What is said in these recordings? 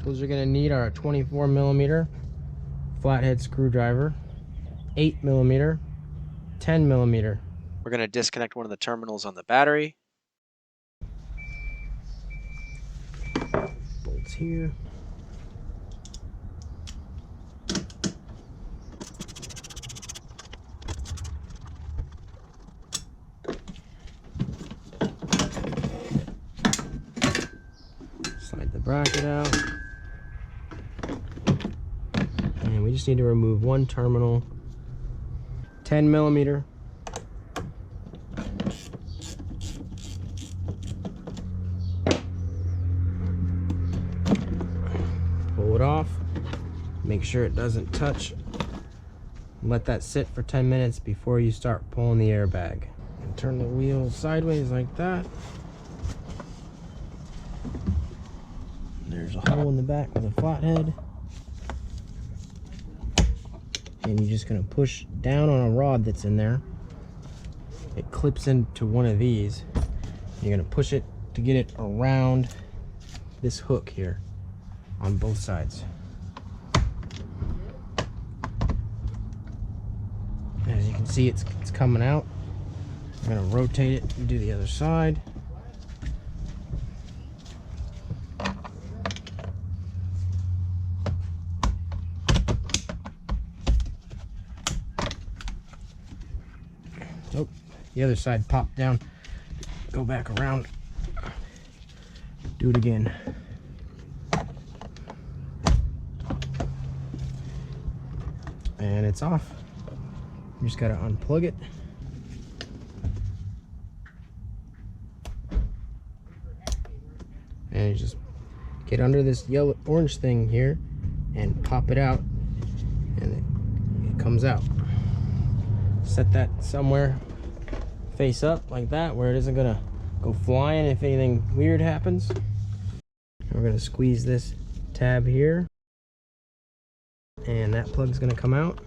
Tools you're going to need are a 24mm flathead screwdriver, 8mm, 10mm. We're going to disconnect one of the terminals on the battery. Bolts here. Slide the bracket out. And we just need to remove one terminal. 10mm. Pull it off. Make sure it doesn't touch. Let that sit for 10 minutes before you start pulling the airbag. And turn the wheel sideways like that. There's a hole in the back with a flathead. And you're just going to push down on a rod that's in there. It clips into one of these. You're going to push it to get it around this hook here on both sides. As you can see, it's coming out. I'm going to rotate it and do the other side. Oh, the other side popped down. Go back around. Do it again. And it's off. You just gotta unplug it. And you just get under this yellow orange thing here and pop it out, and it comes out. Set that somewhere face up like that where it isn't gonna go flying if anything weird happens. We're gonna squeeze this tab here, and that plug's gonna come out.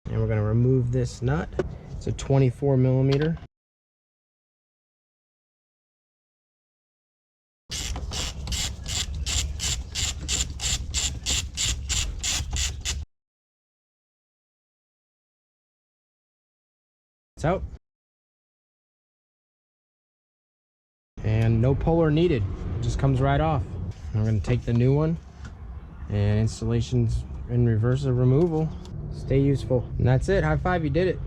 And we're gonna remove this nut. It's a 24mm. It's out. And no puller needed. It just comes right off. I'm going to take the new one, and installations in reverse of removal. Stay useful. And that's it. High five, you did it.